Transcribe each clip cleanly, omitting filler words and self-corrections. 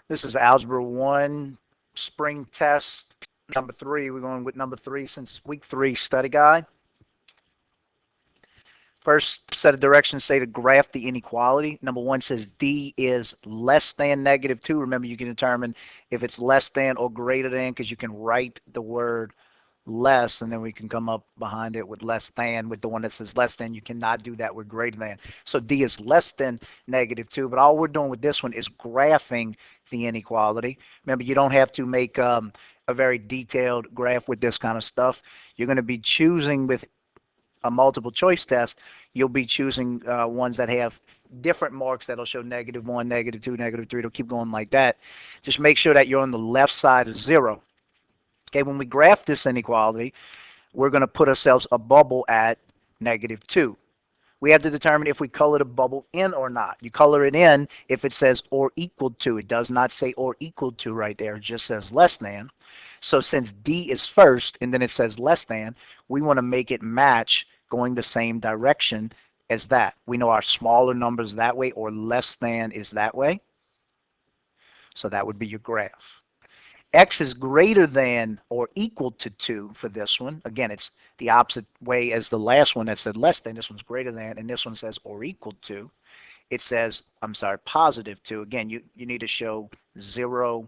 This is Algebra 1, spring test, number 3. We're going with number 3 since week 3 study guide. First set of directions say to graph the inequality. Number 1 says D is less than -2. Remember, you can determine if it's less than or greater than because you can write the word less, and then we can come up behind it with less than. With the one that says less than, you cannot do that with greater than. So D is less than -2, but all we're doing with this one is graphing the inequality. Remember, you don't have to make a very detailed graph with this kind of stuff. You're going to be choosing with a multiple choice test. You'll be choosing ones that have different marks that'll show -1, -2, -3. It'll keep going like that. Just make sure that you're on the left side of 0. Okay, when we graph this inequality, we're going to put ourselves a bubble at -2. We have to determine if we color the bubble in or not. You color it in if it says or equal to. It does not say or equal to right there. It just says less than. So since D is first and then it says less than, we want to make it match going the same direction as that. We know our smaller numbers that way, or less than is that way. So that would be your graph. X is greater than or equal to 2 for this one. Again, it's the opposite way as the last one that said less than. This one's greater than, and this one says or equal to. It says, I'm sorry, +2. Again, you need to show 0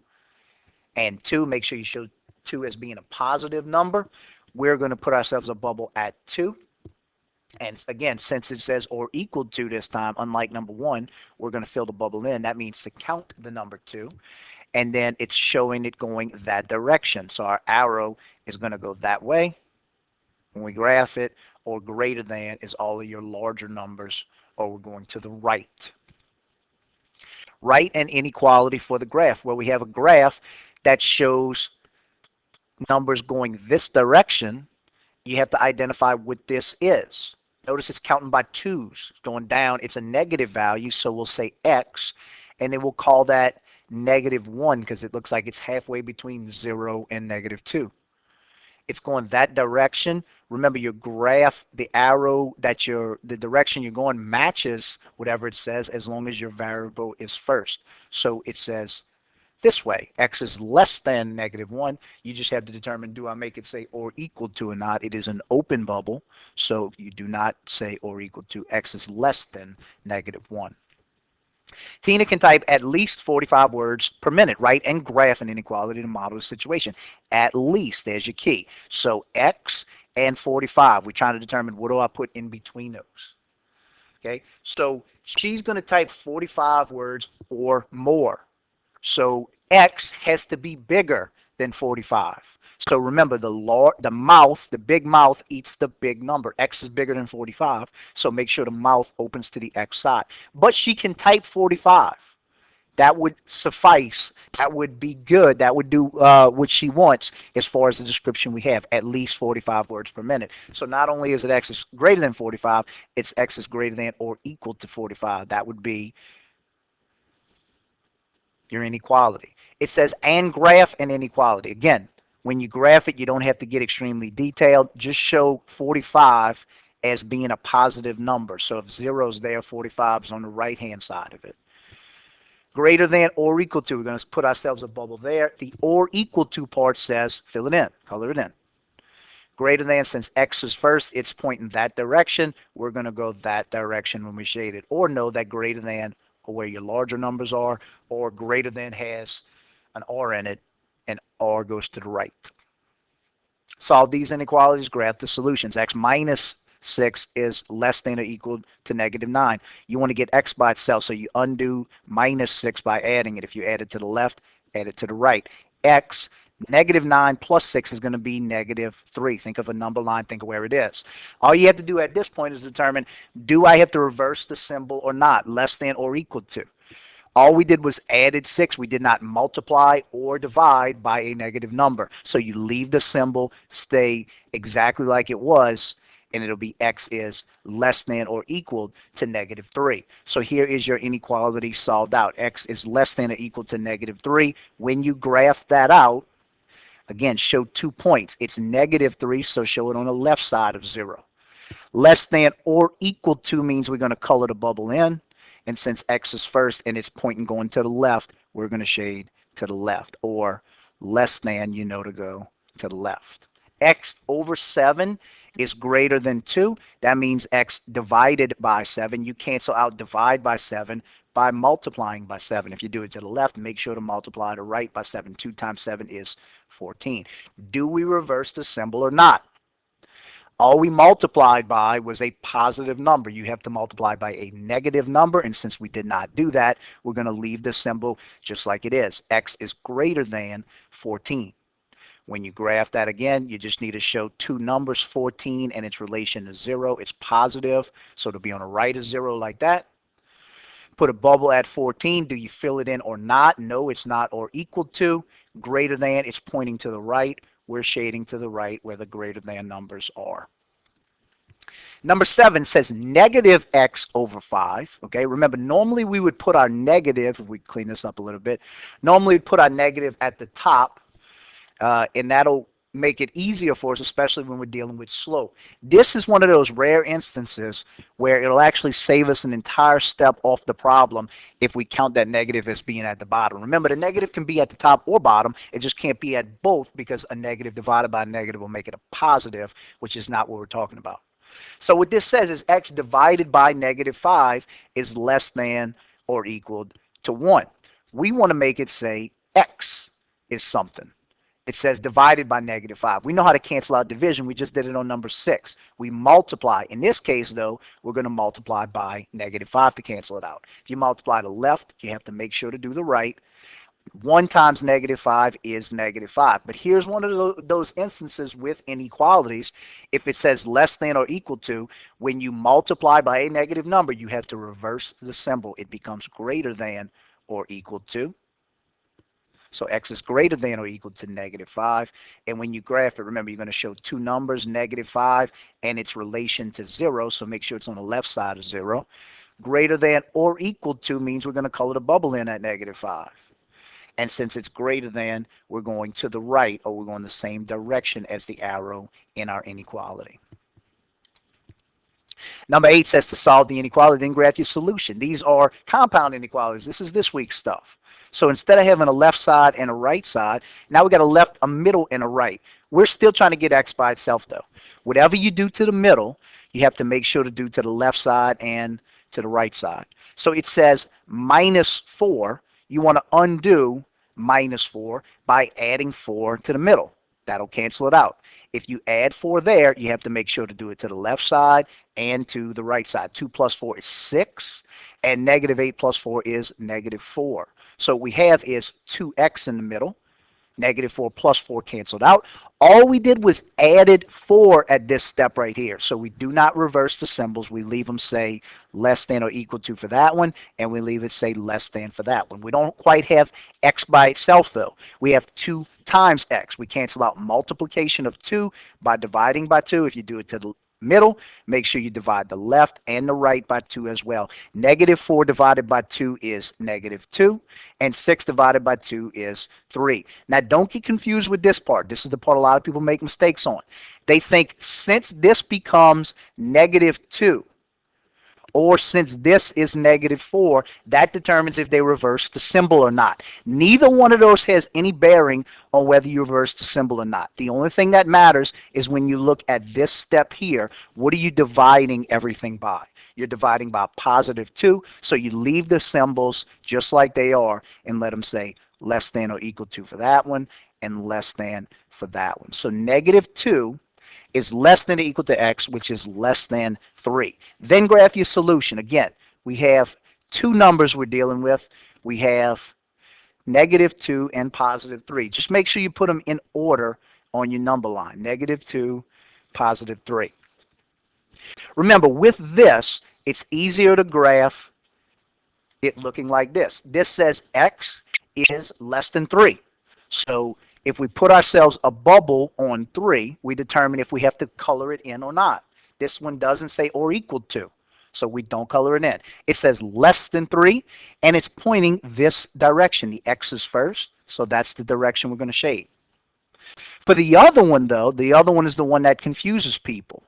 and 2. Make sure you show 2 as being a positive number. We're going to put ourselves a bubble at 2. And again, since it says or equal to this time, unlike number 1, we're going to fill the bubble in. That means to count the number 2. And then it's showing it going that direction. So our arrow is going to go that way when we graph it, or greater than is all of your larger numbers, or we're going to the right. Write an inequality for the graph. Where we have a graph that shows numbers going this direction, you have to identify what this is. Notice it's counting by 2's. Going down, it's a negative value, so we'll say X, and then we'll call that -1 because it looks like it's halfway between 0 and -2. It's going that direction. Remember, your graph, the arrow that the direction you're going matches whatever it says as long as your variable is first. So it says this way, X is less than -1. You just have to determine, do I make it say or equal to or not? It is an open bubble, so you do not say or equal to. X is less than -1. Tina can type at least 45 words per minute, right? And graph an inequality to model the situation. At least, there's your key. So X and 45. We're trying to determine what do I put in between those. Okay, so she's going to type 45 words or more. So X has to be bigger than 45. So remember, the big mouth eats the big number. X is bigger than 45, so make sure the mouth opens to the X side. But she can type 45. That would suffice. That would be good. That would do what she wants as far as the description we have, at least 45 words per minute. So not only is it X is greater than 45, it's X is greater than or equal to 45. That would be your inequality. It says, and graph an inequality. Again, when you graph it, you don't have to get extremely detailed. Just show 45 as being a positive number. So if 0 is there, 45 is on the right-hand side of it. Greater than or equal to, we're going to put ourselves a bubble there. The or equal to part says, fill it in, color it in. Greater than, since X is first, it's pointing that direction. We're going to go that direction when we shade it. Or know that greater than, or where your larger numbers are, or greater than has an R in it, and R goes to the right. Solve these inequalities, graph the solutions. X minus 6 is less than or equal to -9. You want to get X by itself, so you undo -6 by adding it. If you add it to the left, add it to the right. X, -9 plus 6 is going to be -3. Think of a number line, think of where it is. All you have to do at this point is determine, do I have to reverse the symbol or not, less than or equal to? All we did was added 6. We did not multiply or divide by a negative number. So you leave the symbol, stay exactly like it was, and it'll be X is less than or equal to -3. So here is your inequality solved out. X is less than or equal to -3. When you graph that out, again, show 2 points. It's -3, so show it on the left side of 0. Less than or equal to means we're going to color the bubble in. And since x is first and it's pointing going to the left, we're going to shade to the left. Or less than, you know, to go to the left. X over 7 is greater than 2. That means x divided by 7. You cancel out divide by 7 by multiplying by 7. If you do it to the left, make sure to multiply to right by 7. 2 times 7 is 14. Do we reverse the symbol or not? All we multiplied by was a positive number. You have to multiply by a negative number, and since we did not do that, we're going to leave the symbol just like it is. X is greater than 14. When you graph that again, you just need to show two numbers, 14 and its relation to 0. It's positive, so it'll be on the right of 0 like that. Put a bubble at 14. Do you fill it in or not? No, it's not or equal to. Greater than, it's pointing to the right. We're shading to the right where the greater than numbers are. Number 7 says negative x over 5. Okay, remember, normally we would put our negative, if we clean this up a little bit, normally we'd put our negative at the top, and that'll make it easier for us, especially when we're dealing with slope. This is one of those rare instances where it'll actually save us an entire step off the problem if we count that negative as being at the bottom. Remember, the negative can be at the top or bottom. It just can't be at both, because a negative divided by a negative will make it a positive, which is not what we're talking about. So what this says is x divided by negative 5 is less than or equal to 1. We want to make it say x is something. It says divided by negative 5. We know how to cancel out division. We just did it on number 6. We multiply. In this case, though, we're going to multiply by negative 5 to cancel it out. If you multiply to the left, you have to make sure to do the right. 1 times negative 5 is negative 5. But here's one of those instances with inequalities. If it says less than or equal to, when you multiply by a negative number, you have to reverse the symbol. It becomes greater than or equal to. So x is greater than or equal to negative 5. And when you graph it, remember, you're going to show two numbers, negative 5 and its relation to 0. So make sure it's on the left side of 0. Greater than or equal to means we're going to color the bubble in at negative 5. And since it's greater than, we're going to the right, or we're going the same direction as the arrow in our inequality. Number 8 says to solve the inequality, then graph your solution. These are compound inequalities. This is this week's stuff. So instead of having a left side and a right side, now we got a left, a middle, and a right. We're still trying to get x by itself, though. Whatever you do to the middle, you have to make sure to do to the left side and to the right side. So it says minus 4. You want to undo minus 4 by adding 4 to the middle. That'll cancel it out. If you add 4 there, you have to make sure to do it to the left side and to the right side. 2 plus 4 is 6, and negative 8 plus 4 is negative 4. So what we have is 2x in the middle. Negative 4 plus 4 canceled out. All we did was added 4 at this step right here. So we do not reverse the symbols. We leave them say less than or equal to for that one, and we leave it say less than for that one. We don't quite have x by itself, though. We have 2 times x. We cancel out multiplication of 2 by dividing by 2. If you do it to the middle, make sure you divide the left and the right by 2 as well. Negative 4 divided by 2 is negative 2, and 6 divided by 2 is 3. Now, don't get confused with this part. This is the part a lot of people make mistakes on. They think since this becomes negative 2, or since this is negative 4, that determines if they reverse the symbol or not. Neither one of those has any bearing on whether you reverse the symbol or not. The only thing that matters is when you look at this step here, what are you dividing everything by? You're dividing by positive 2, so you leave the symbols just like they are and let them say less than or equal to for that one and less than for that one. So negative 2 is less than or equal to x, which is less than 3. Then graph your solution. Again, we have two numbers we're dealing with. We have negative 2 and positive 3. Just make sure you put them in order on your number line. Negative 2, positive 3. Remember, with this, it's easier to graph it looking like this. This says x is less than 3. So if we put ourselves a bubble on 3, we determine if we have to color it in or not. This one doesn't say or equal to, so we don't color it in. It says less than 3, and it's pointing this direction. The x is first, so that's the direction we're going to shade. For the other one, though, the other one is the one that confuses people,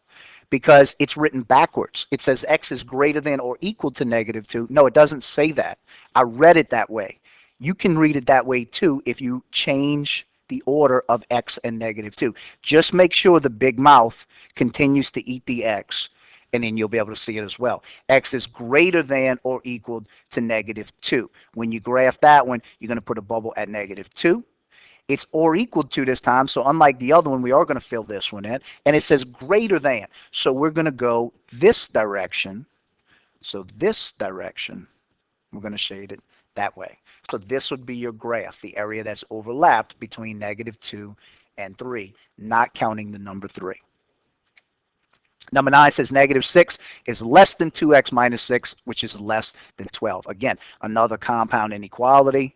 because it's written backwards. It says x is greater than or equal to -2. No, it doesn't say that. I read it that way. You can read it that way too if you change the order of x and -2. Just make sure the big mouth continues to eat the x, and then you'll be able to see it as well. X is greater than or equal to -2. When you graph that one, you're going to put a bubble at -2. It's or equal to this time, so unlike the other one, we are going to fill this one in. And it says greater than, so we're going to go this direction. So this direction, we're going to shade it that way. So this would be your graph, the area that's overlapped between -2 and 3, not counting the number 3. Number 9 says -6 is less than 2x minus 6, which is less than 12. Again, another compound inequality,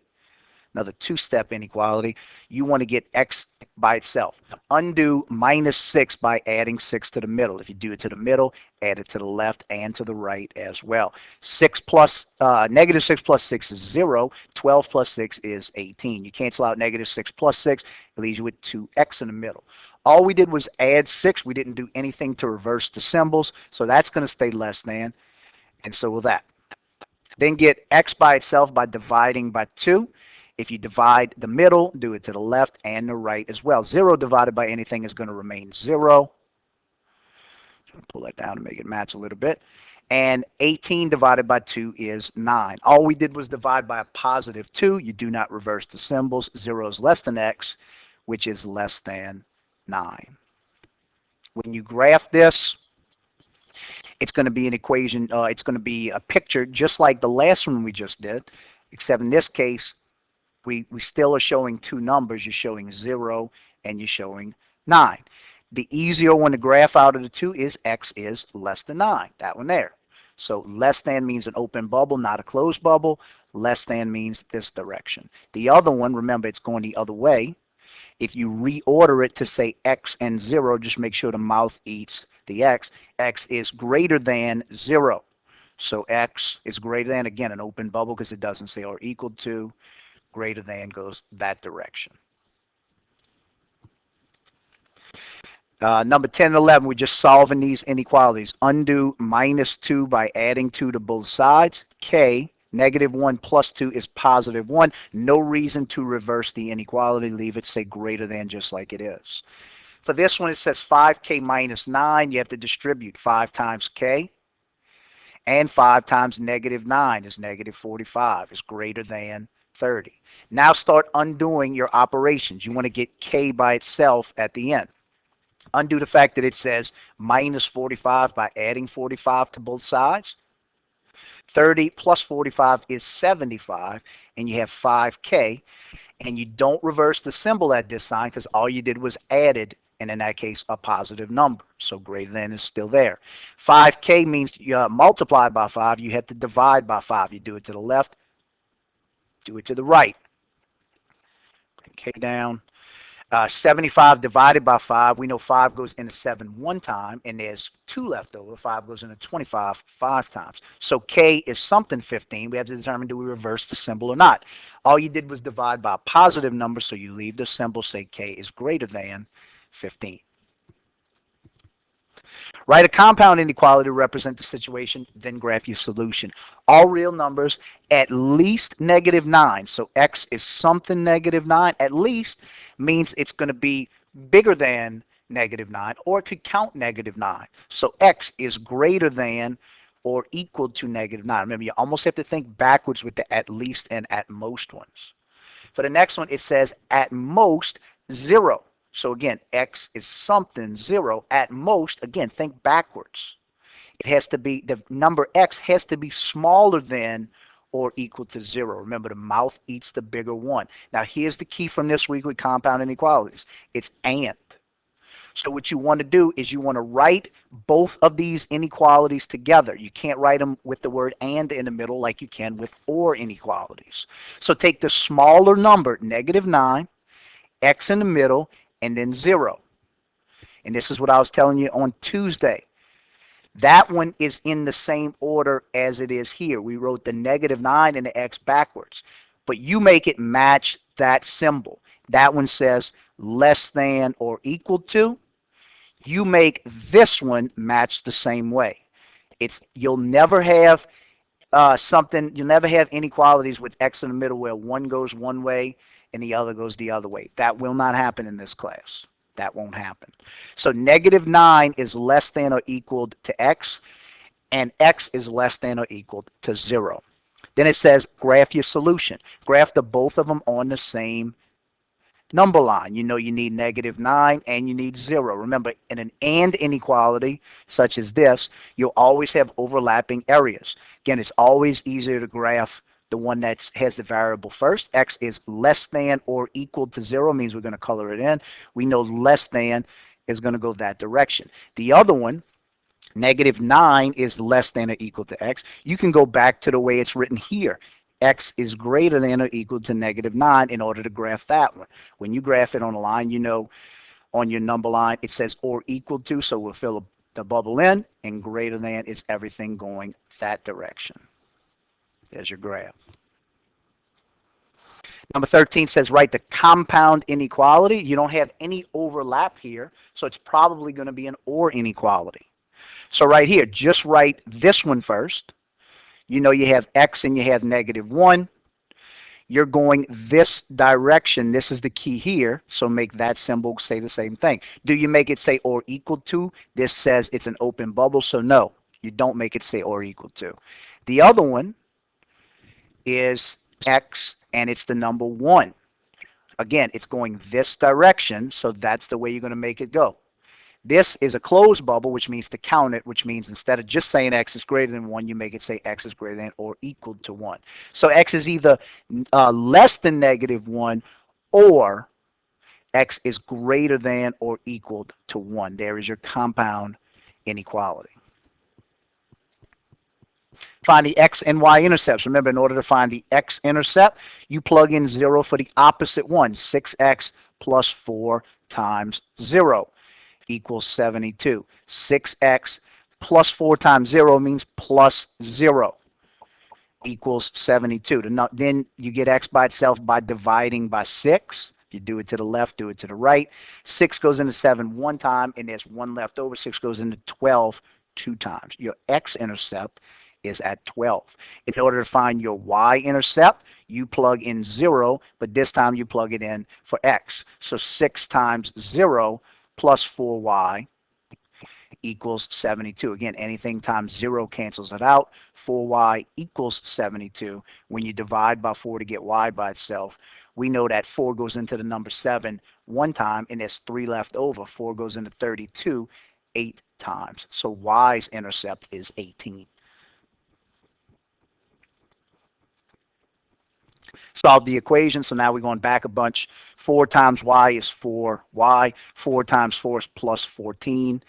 another two-step inequality. You want to get x by itself. Undo -6 by adding 6 to the middle. If you do it to the middle, add it to the left and to the right as well. -6 plus 6 is 0. 12 plus 6 is 18. You cancel out -6 plus 6. It leaves you with 2x in the middle. All we did was add 6. We didn't do anything to reverse the symbols, so that's going to stay less than, and so will that. Then get x by itself by dividing by 2. If you divide the middle, do it to the left and the right as well. 0 divided by anything is going to remain 0. Pull that down to make it match a little bit. And 18 divided by 2 is 9. All we did was divide by a positive 2. You do not reverse the symbols. 0 is less than x, which is less than 9. When you graph this, it's going to be an equation. It's going to be a picture just like the last one we just did, except in this case, we still are showing two numbers. You're showing 0 and you're showing 9. The easier one to graph out of the two is x is less than 9, that one there. So less than means an open bubble, not a closed bubble. Less than means this direction. The other one, remember, it's going the other way. If you reorder it to say x and 0, just make sure the mouth eats the x. X is greater than 0. So x is greater than, again, an open bubble because it doesn't say or equal to. Greater than goes that direction. Number 10 and 11, we're just solving these inequalities. Undo -2 by adding 2 to both sides. K, -1 plus 2 is +1. No reason to reverse the inequality. Leave it, say greater than, just like it is. For this one, it says 5k minus 9. You have to distribute 5 times k. And 5 times -9 is -45. Is greater than 30. Now start undoing your operations. You want to get k by itself at the end. Undo the fact that it says -45 by adding 45 to both sides. 30 plus 45 is 75, and you have 5k, and you don't reverse the symbol at this sign because all you did was added, and in that case, a positive number. So greater than is still there. 5k means you multiply by 5. You have to divide by 5. You do it to the left, do it to the right. Bring k down. 75 divided by 5. We know 5 goes into 7 one time, and there's 2 left over. 5 goes into 25 5 times. So k is something 15. We have to determine, do we reverse the symbol or not? All you did was divide by a positive number, so you leave the symbol, say k is greater than 15. Write a compound inequality to represent the situation, then graph your solution. All real numbers, at least -9. So x is something -9. At least means it's going to be bigger than -9, or it could count -9. So x is greater than or equal to -9. Remember, you almost have to think backwards with the at least and at most ones. For the next one, it says at most 0. So again, x is something 0. At most, again, think backwards. It has to be, the number x has to be smaller than or equal to 0. Remember, the mouth eats the bigger one. Now, here's the key from this week with compound inequalities. It's and. So what you want to do is you want to write both of these inequalities together. You can't write them with the word and in the middle like you can with or inequalities. So take the smaller number, -9, x in the middle, and then 0. And this is what I was telling you on Tuesday. That one is in the same order as it is here. We wrote the -9 and the x backwards. But you make it match that symbol. That one says less than or equal to. you make this one match the same way. You'll never have you'll never have inequalities with x in the middle where one goes one way and the other goes the other way. That will not happen in this class. That won't happen. So -9 is less than or equal to x, and x is less than or equal to 0. Then it says graph your solution. Graph the both of them on the same number line. You know you need -9 and you need 0. Remember, in an and inequality such as this, you'll always have overlapping areas. Again, it's always easier to graph the one that has the variable first. X is less than or equal to 0 means we're going to color it in. We know less than is going to go that direction. The other one, -9 is less than or equal to x. You can go back to the way it's written here. X is greater than or equal to -9 in order to graph that one. When you graph it on a line, you know on your number line it says or equal to, so we'll fill the bubble in, and greater than is everything going that direction. There's your graph. Number 13 says write the compound inequality. You don't have any overlap here, so it's probably going to be an or inequality. So right here, just write this one first. You know you have x and you have -1. You're going this direction. This is the key here. So make that symbol say the same thing. Do you make it say or equal to? This says it's an open bubble, so no, you don't make it say or equal to. The other one is x and it's the number 1. Again, it's going this direction, so that's the way you're going to make it go. This is a closed bubble, which means to count it, which means instead of just saying x is greater than 1, you make it say x is greater than or equal to 1. So x is either less than -1 or x is greater than or equal to 1. There is your compound inequality. Find the x and y intercepts. Remember, in order to find the x-intercept, you plug in 0 for the opposite one. 6x plus 4 times 0 equals 72. 6x plus 4 times 0 means plus 0 equals 72. Then you get x by itself by dividing by 6. If you do it to the left, do it to the right. 6 goes into 7 one time, and there's 1 left over. 6 goes into 12 two times. Your x-intercept is at 12. In order to find your y-intercept, you plug in 0, but this time you plug it in for x. So 6 times 0 plus 4y equals 72. Again, anything times 0 cancels it out. 4y equals 72. When you divide by 4 to get y by itself, we know that 4 goes into the number 7 one time, and there's 3 left over. 4 goes into 32 8 times. So y's intercept is 18. Solve the equation. So now we're going back a bunch. 4 times y is 4y. 4 times 4 is plus 14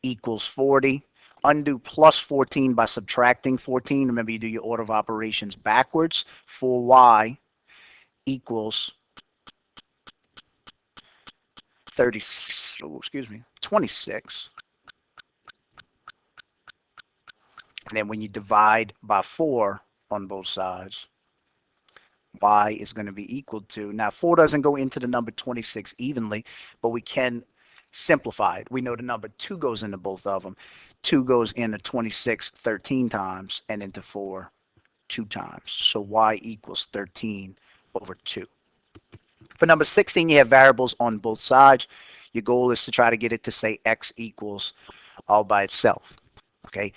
equals 40. Undo plus 14 by subtracting 14. Remember, you do your order of operations backwards. 4y equals 26. And then when you divide by 4 on both sides, y is going to be equal to, now 4 doesn't go into the number 26 evenly, but we can simplify it. We know the number 2 goes into both of them. 2 goes into 26 13 times and into 4 2 times. So y equals 13 over 2. For number 16, you have variables on both sides. Your goal is to try to get it to say x equals all by itself. Okay.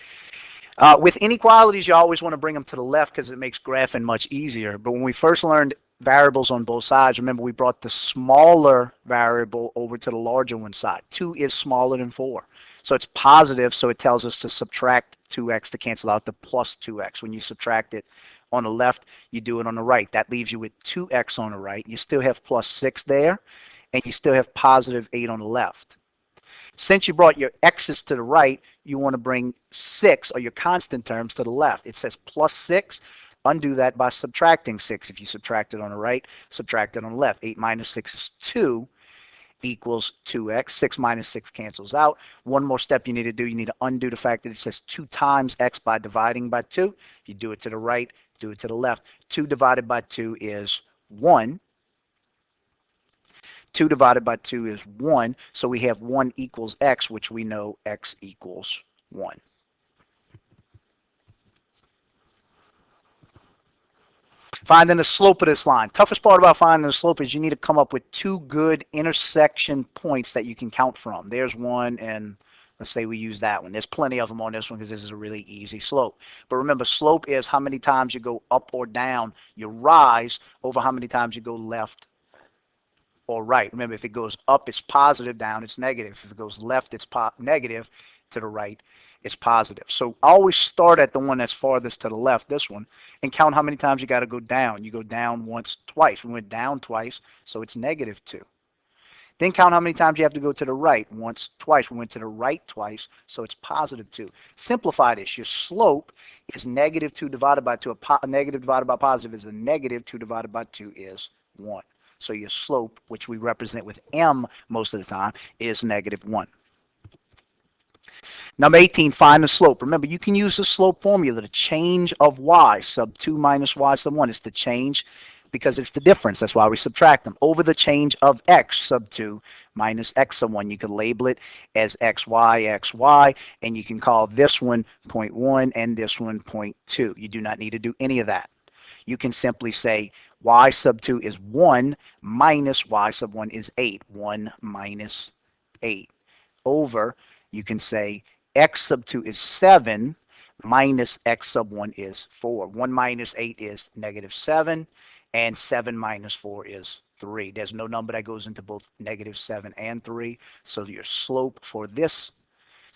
With inequalities, you always want to bring them to the left because it makes graphing much easier. But when we first learned variables on both sides, remember we brought the smaller variable over to the larger one side. 2 is smaller than 4. So it's positive, so it tells us to subtract 2x to cancel out the plus 2x. When you subtract it on the left, you do it on the right. That leaves you with 2x on the right. You still have plus 6 there, and you still have positive 8 on the left. Since you brought your x's to the right, you want to bring 6, or your constant terms, to the left. It says plus 6. Undo that by subtracting 6. If you subtract it on the right, subtract it on the left. 8 minus 6 is 2 equals 2x. 6 minus 6 cancels out. One more step you need to do. You need to undo the fact that it says 2 times x by dividing by 2. If you do it to the right, do it to the left. 2 divided by 2 is 1. 2 divided by 2 is 1. So we have 1 equals x, which we know x equals 1. Finding the slope of this line. Toughest part about finding the slope is you need to come up with 2 good intersection points that you can count from. There's one, and let's say we use that one. There's plenty of them on this one because this is a really easy slope. But remember, slope is how many times you go up or down. You rise over how many times you go left or right. Remember, if it goes up, it's positive. Down, it's negative. If it goes left, it's negative. To the right, it's positive. So always start at the one that's farthest to the left, this one, and count how many times you got to go down. You go down once, twice. We went down twice, so it's -2. Then count how many times you have to go to the right. Once, twice. We went to the right twice, so it's +2. Simplify this. Your slope is -2 divided by 2. A negative divided by positive is a negative. 2 divided by 2 is 1. So your slope, which we represent with m most of the time, is -1. Number 18, find the slope. Remember, you can use the slope formula. The change of y sub 2 minus y sub 1 is the change because it's the difference. That's why we subtract them. Over the change of x sub 2 minus x sub 1. You can label it as xy, and you can call this one 0.1 and this one 0.2. You do not need to do any of that. You can simply say y sub 2 is 1 minus y sub 1 is 8. 1 minus 8 over, you can say x sub 2 is 7 minus x sub 1 is 4. 1 minus 8 is -7, and 7 minus 4 is 3. There's no number that goes into both -7 and 3, so your slope for this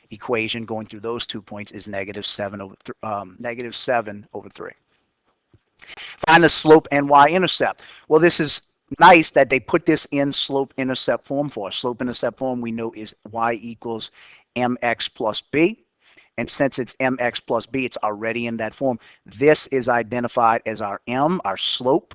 equation going through those 2 points is -7 over 3. Find the slope and y-intercept. Well, this is nice that they put this in slope-intercept form for us. Slope-intercept form we know is y equals mx plus b. And since it's mx plus b, it's already in that form. This is identified as our m, our slope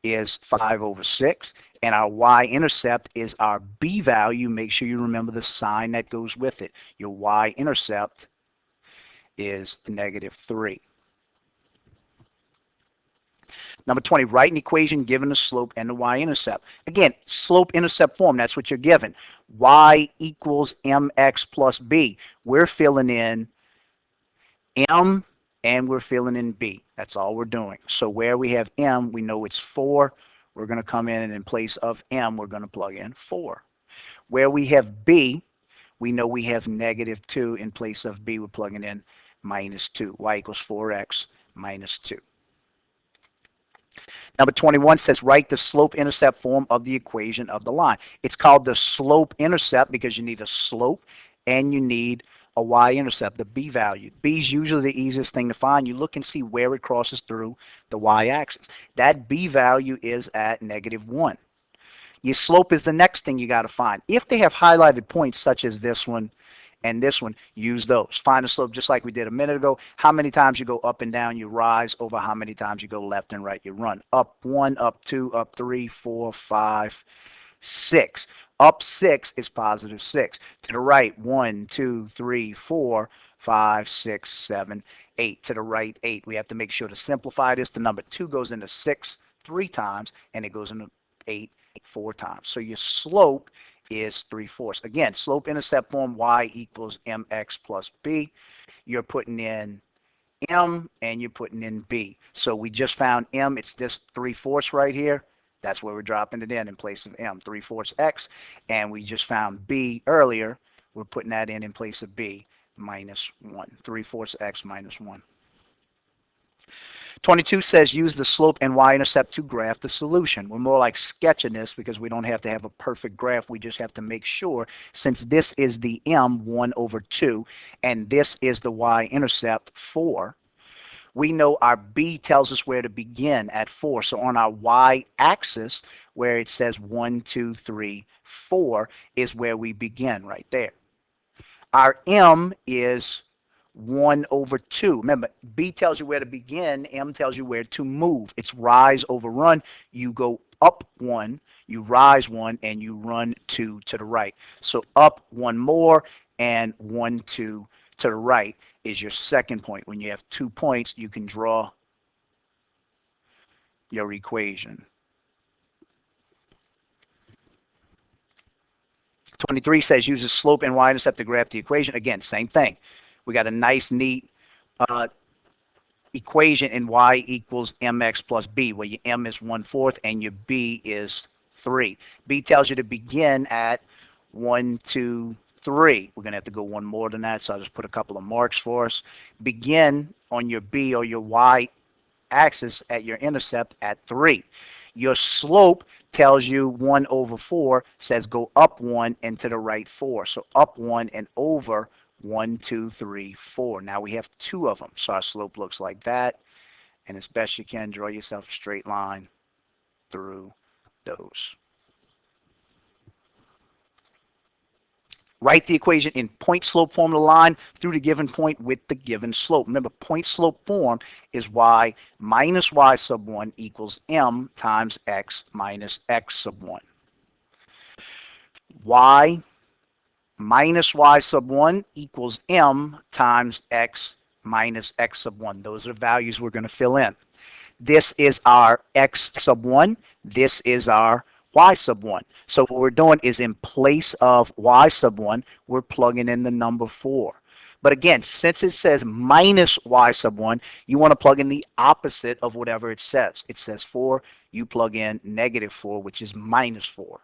is 5 over 6. And our y-intercept is our b value. Make sure you remember the sign that goes with it. Your y-intercept is -3. Number 20, write an equation given the slope and the y-intercept. Again, slope-intercept form, that's what you're given. Y equals mx plus b. We're filling in m and we're filling in b. That's all we're doing. So where we have m, we know it's 4. We're going to come in and in place of m, we're going to plug in 4. Where we have b, we know we have -2. In place of b, we're plugging in -2. Y equals 4x minus 2. Number 21 says write the slope-intercept form of the equation of the line. It's called the slope-intercept because you need a slope and you need a y-intercept, the b value. B is usually the easiest thing to find. You look and see where it crosses through the y-axis. That b value is at -1. Your slope is the next thing you got to find. If they have highlighted points such as this one and this one, use those. Find the slope just like we did a minute ago. How many times you go up and down, you rise, over how many times you go left and right, you run. Up 1, up 2, up 3, 4, 5, 6. Up 6 is +6. To the right, 1, 2, 3, 4, 5, 6, 7, 8. To the right, 8. We have to make sure to simplify this. The number 2 goes into 6 3 times, and it goes into 8 4 times. So your slope is 3/4. Again, slope-intercept form, y equals mx plus b. You're putting in m and you're putting in b. So we just found m. It's this 3/4 right here. That's where we're dropping it in place of m, 3/4 x. And we just found b earlier. We're putting that in place of b, -1. 3/4 x minus 1. 22 says use the slope and y-intercept to graph the solution. We're more like sketching this because we don't have to have a perfect graph. We just have to make sure, since this is the m, 1 over 2, and this is the y-intercept, 4, we know our b tells us where to begin at 4. So on our y-axis, where it says 1, 2, 3, 4, is where we begin right there. Our m is 1 over 2. Remember, b tells you where to begin, m tells you where to move. It's rise over run. You go up 1, you rise 1, and you run 2 to the right. So up 1 more and 1, 2 to the right is your second point. When you have 2 points, you can draw your equation. 23 says use the slope and y-intercept to graph the equation. Again, same thing. We got a nice, neat equation in y equals mx plus b, where your m is 1/4 and your b is 3. B tells you to begin at 1, 2, 3. We're going to have to go one more than that, so I'll just put a couple of marks for us. Begin on your b or your y axis at your intercept at 3. Your slope tells you 1/4, says go up 1 and to the right 4. So up 1 and over 1, 2, 3, 4. Now we have 2 of them. So our slope looks like that. And as best you can, draw yourself a straight line through those. Write the equation in point slope form of the line through the given point with the given slope. Remember, point slope form is y minus y sub 1 equals m times x minus x sub 1. Y minus y sub 1 equals m times x minus x sub 1. Those are the values we're going to fill in. This is our x sub 1. This is our y sub 1. So what we're doing is in place of y sub 1, we're plugging in the number 4. But again, since it says minus y sub 1, you want to plug in the opposite of whatever it says. It says 4, you plug in negative 4, which is minus 4.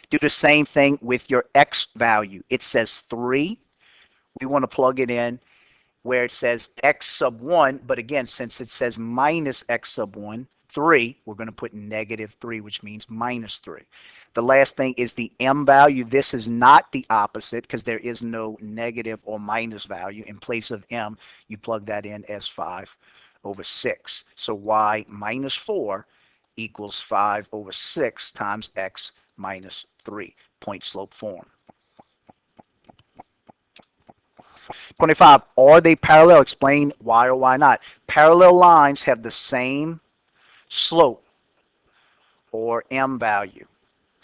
Do the same thing with your x value. It says 3. We want to plug it in where it says x sub 1, but again, since it says minus x sub 1, 3, we're going to put negative 3, which means minus 3. The last thing is the m value. This is not the opposite because there is no negative or minus value. In place of m, you plug that in as 5/6. So y minus 4 equals 5/6 times x minus 3, point slope form. 25, are they parallel? Explain why or why not. Parallel lines have the same slope or m value.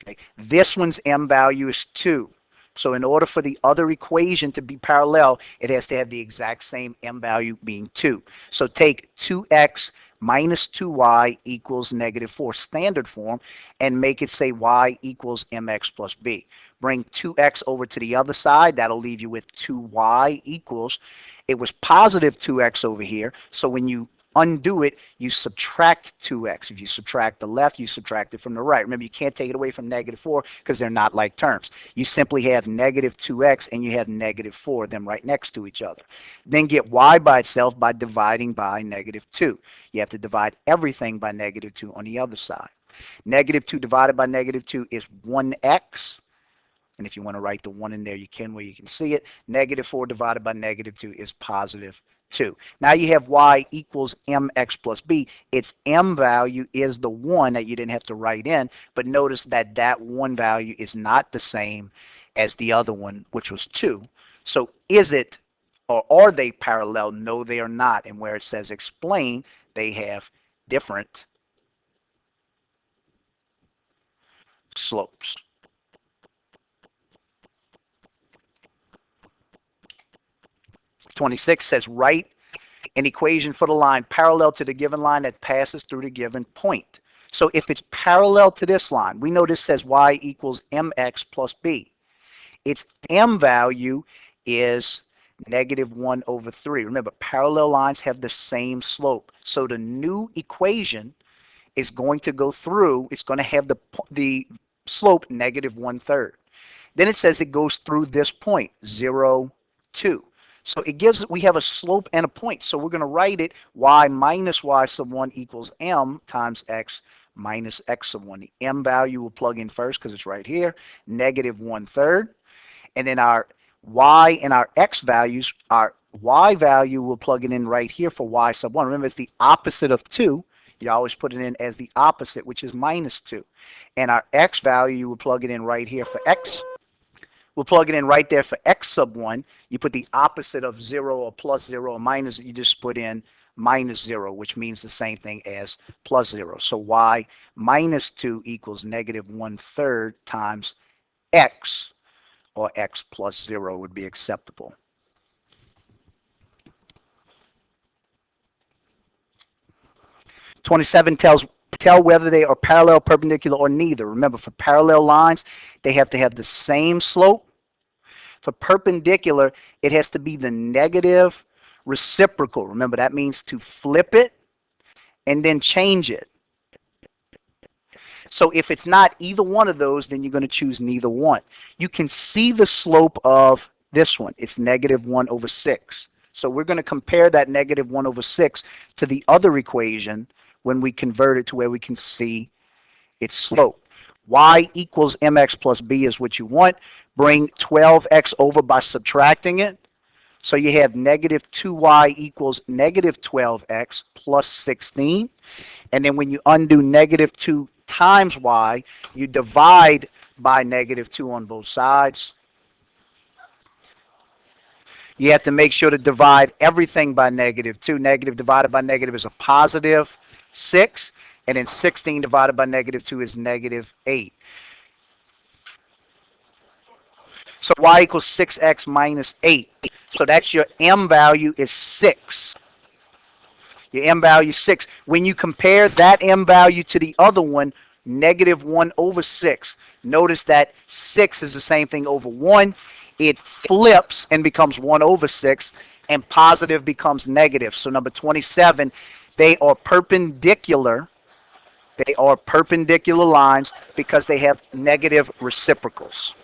Okay. This one's m value is 2. So in order for the other equation to be parallel, it has to have the exact same m value being 2. So take 2x minus 2y equals negative 4, standard form, and make it say y equals mx plus b. Bring 2x over to the other side. That'll leave you with 2y equals. It was positive 2x over here. So when you undo it, you subtract 2x. If you subtract the left, you subtract it from the right. Remember, you can't take it away from negative 4 because they're not like terms. You simply have negative 2x and you have negative 4, them right next to each other. Then get y by itself by dividing by negative 2. You have to divide everything by negative 2 on the other side. Negative 2 divided by negative 2 is 1x. And if you want to write the 1 in there, you can where you can see it. Negative 4 divided by negative 2 is positive 2. Now you have y equals mx plus b. Its m value is the 1 that you didn't have to write in, but notice that that 1 value is not the same as the other one, which was 2. So is it, or are they parallel? No, they are not. And where it says explain, they have different slopes. 26 says write an equation for the line parallel to the given line that passes through the given point. So if it's parallel to this line, we know this says y equals mx plus b. Its m value is negative 1/3. Remember, parallel lines have the same slope. So the new equation is going to go through, it's going to have the slope negative 1/3. Then it says it goes through this point, 0, 2. So it gives, we have a slope and a point. So we're going to write it y minus y sub 1 equals m times x minus x sub 1. The m value we'll plug in first because it's right here, negative 1/3. And then our y and our x values, our y value we'll plug it in right here for y sub 1. Remember, it's the opposite of 2. You always put it in as the opposite, which is minus 2. And our x value, we'll plug it in right here for x. We'll plug it in right there for x sub 1. You put the opposite of 0 or plus 0 or minus, you just put in minus 0, which means the same thing as plus 0. So y minus 2 equals negative 1/3 times x, or x plus 0 would be acceptable. '27 tells tell whether they are parallel, perpendicular, or neither. Remember, for parallel lines, they have to have the same slope. For perpendicular, it has to be the negative reciprocal. Remember, that means to flip it and then change it. So if it's not either one of those, then you're going to choose neither one. You can see the slope of this one. It's negative 1 over 6. So we're going to compare that negative 1 over 6 to the other equation when we convert it to where we can see its slope. Y equals mx plus b is what you want. Bring 12x over by subtracting it. So you have negative 2y equals negative 12x plus 16. And then when you undo negative 2 times y, you divide by negative 2 on both sides. You have to make sure to divide everything by negative 2. Negative divided by negative is a positive 6. And then 16 divided by negative 2 is negative 8. So y equals 6x minus 8. So that's your m value is 6. Your m value is 6. When you compare that m value to the other one, negative 1 over 6, notice that 6 is the same thing over 1. It flips and becomes 1 over 6, and positive becomes negative. So number 27, they are perpendicular. They are perpendicular lines because they have negative reciprocals.